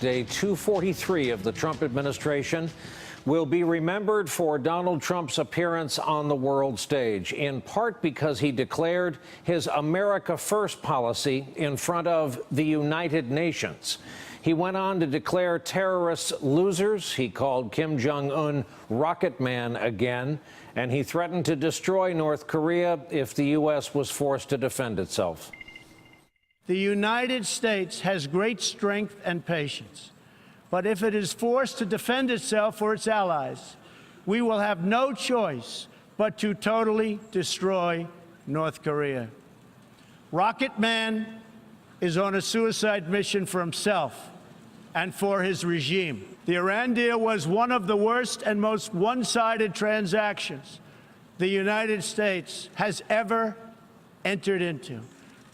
Day 243 of the Trump administration will be remembered for Donald Trump's appearance on the world stage, in part because he declared his America First policy in front of the United Nations. He went on to declare terrorists losers. He called Kim Jong-un Rocket Man again, and he threatened to destroy North Korea if the U.S. was forced to defend itself. The United States has great strength and patience, but if it is forced to defend itself or its allies, we will have no choice but to totally destroy North Korea. Rocket Man is on a suicide mission for himself and for his regime. The Iran deal was one of the worst and most one-sided transactions the United States has ever entered into.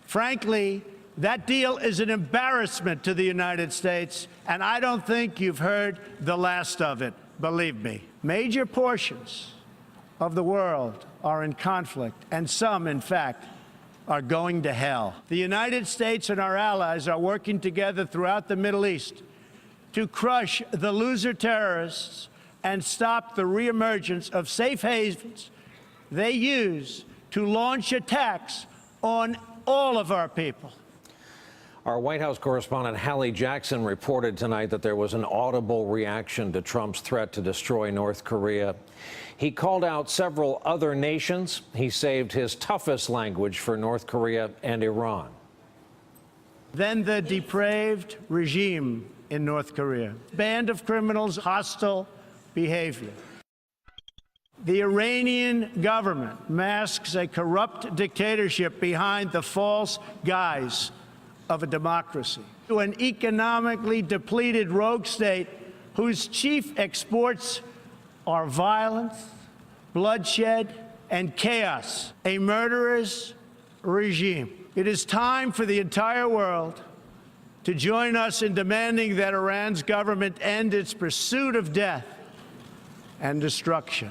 Frankly, that deal is an embarrassment to the United States, and I don't think you've heard the last of it, believe me. Major portions of the world are in conflict, and some, in fact, are going to hell. The United States and our allies are working together throughout the Middle East to crush the loser terrorists and stop the reemergence of safe havens they use to launch attacks on all of our people. Our White House correspondent Hallie Jackson reported tonight that there was an audible reaction to Trump's threat to destroy North Korea. He called out several other nations. He saved his toughest language for North Korea and Iran. Then the depraved regime in North Korea, band of criminals, hostile behavior. The Iranian government masks a corrupt dictatorship behind the false guise of a democracy, to an economically depleted rogue state whose chief exports are violence, bloodshed, and chaos, a murderous regime. It is time for the entire world to join us in demanding that Iran's government end its pursuit of death and destruction.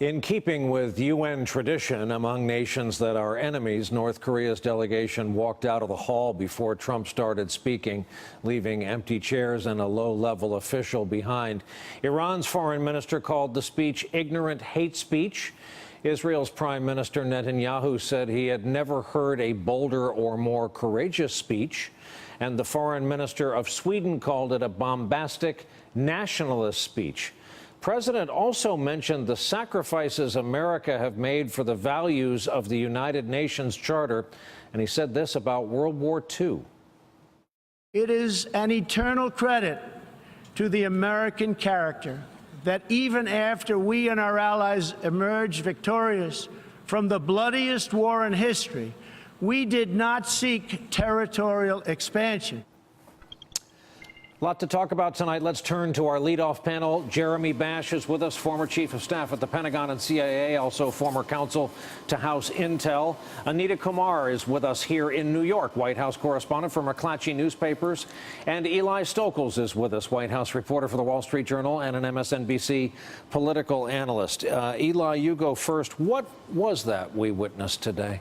In keeping with UN tradition among nations that are enemies, North Korea's delegation walked out of the hall before Trump started speaking, leaving empty chairs and a low-level official behind. Iran's foreign minister called the speech ignorant hate speech. Israel's Prime Minister Netanyahu said he had never heard a bolder or more courageous speech. And the foreign minister of Sweden called it a bombastic nationalist speech. The president also mentioned the sacrifices America have made for the values of the United Nations Charter, and he said this about World War II. It is an eternal credit to the American character that even after we and our allies emerged victorious from the bloodiest war in history, we did not seek territorial expansion. A lot to talk about tonight. Let's turn to our leadoff panel. Jeremy Bash is with us, former chief of staff at the Pentagon and CIA, also former counsel to House Intel. Anita Kumar is with us here in New York, White House correspondent for McClatchy Newspapers. And Eli Stokols is with us, White House reporter for the Wall Street Journal and an MSNBC political analyst. Eli, you go first. What was that we witnessed today?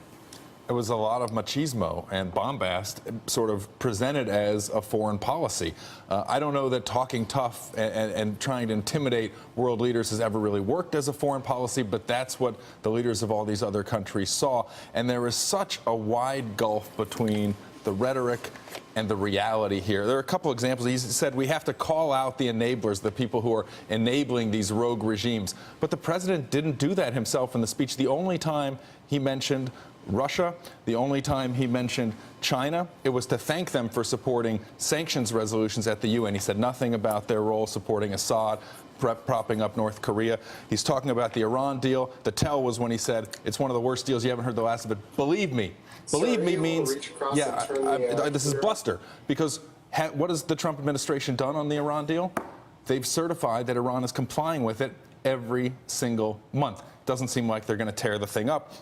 It was a lot of machismo and bombast sort of presented as a foreign policy. I don't know that talking tough and trying to intimidate world leaders has ever really worked as a foreign policy, but that's what the leaders of all these other countries saw. And there is such a wide gulf between the rhetoric and the reality here. There are a couple examples. He said we have to call out the enablers, the people who are enabling these rogue regimes. But the president didn't do that himself in the speech. The only time he mentioned Russia, the only time he mentioned China, it was to thank them for supporting sanctions resolutions at the UN. He said nothing about their role supporting Assad, propping up North Korea. He's talking about the Iran deal. The tell was when he said, it's one of the worst deals. You haven't heard the last of it. Believe me. Believe me means, yeah, this is bluster. Because what has the Trump administration done on the Iran deal? They've certified that Iran is complying with it every single month. Doesn't seem like they're going to tear the thing up.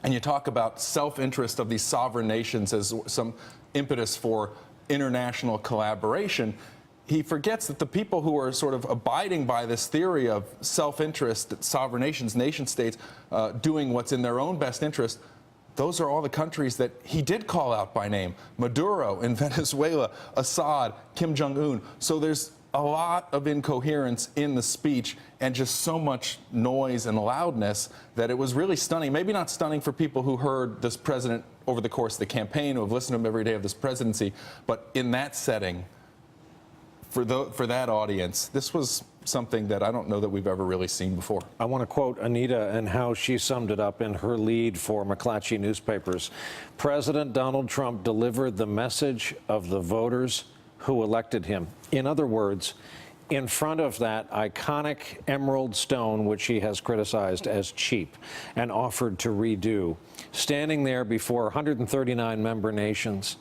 And you talk about self-interest of these sovereign nations as some impetus for international collaboration. He forgets that the people who are sort of abiding by this theory of self-interest, sovereign nations, nation states doing what's in their own best interest, those are all the countries that he did call out by name. Maduro in Venezuela, Assad, Kim Jong-un. So there's a lot of incoherence in the speech and just so much noise and loudness that it was really stunning. Maybe not stunning for people who heard this president over the course of the campaign, who have listened to him every day of this presidency, but in that setting, for that audience, this was something that I don't know that we've ever really seen before. I want to quote Anita and how she summed it up in her lead for McClatchy newspapers. President Donald Trump delivered the message of the voters who elected him. In other words, in front of that iconic emerald stone, which he has criticized as cheap and offered to redo, standing there before 139 member nations,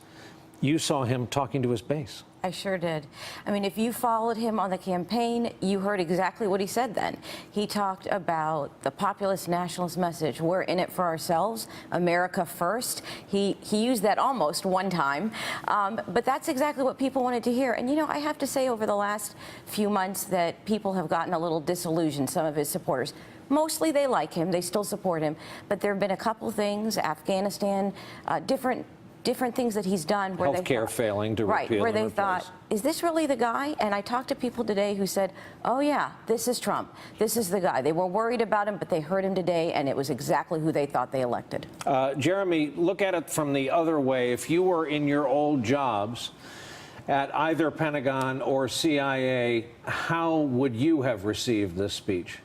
you saw him talking to his base. I sure did. I mean, if you followed him on the campaign, you heard exactly what he said then. He talked about the populist nationalist message. We're in it for ourselves, America first. He used that almost one time, but that's exactly what people wanted to hear. And, you know, I have to say over the last few months that people have gotten a little disillusioned, some of his supporters. Mostly they like him, they still support him, but there have been a couple things, Afghanistan, different things that he's done where healthcare failing to right, repeal where they and thought, replace. is this really the guy? And I talked to people today who said, oh yeah, this is Trump. This is the guy. They were worried about him, but they heard him today, and it was exactly who they thought they elected. Jeremy, look at it from the other way. If you were in your old jobs at either Pentagon or CIA, how would you have received this speech?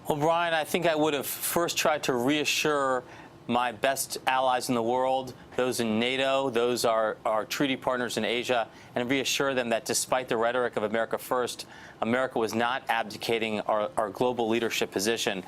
Well, Brian, I think I would have first tried to reassure my best allies in the world, those in NATO, those are our treaty partners in Asia, and reassure them that despite the rhetoric of America first, America was not abdicating our global leadership position.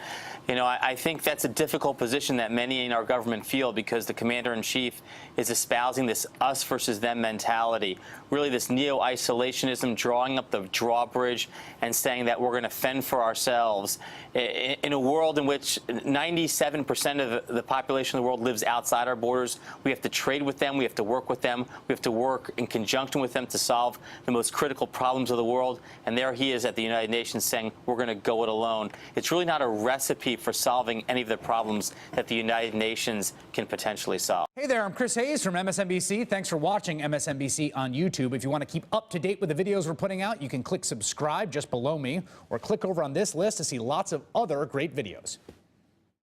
You know, I think that's a difficult position that many in our government feel because the commander-in-chief is espousing this us versus them mentality, really this neo-isolationism, drawing up the drawbridge and saying that we're going to fend for ourselves. In a world in which 97% of the population of the world lives outside our borders, we have to trade with them, we have to work with them, we have to work in conjunction with them to solve the most critical problems of the world, and there he is at the United Nations saying we're going to go it alone. It's really not a recipe for solving any of the problems that the United Nations can potentially solve. Hey there, I'm Chris Hayes from MSNBC. Thanks for watching MSNBC on YouTube. If you want to keep up to date with the videos we're putting out, you can click subscribe just below me or click over on this list to see lots of other great videos.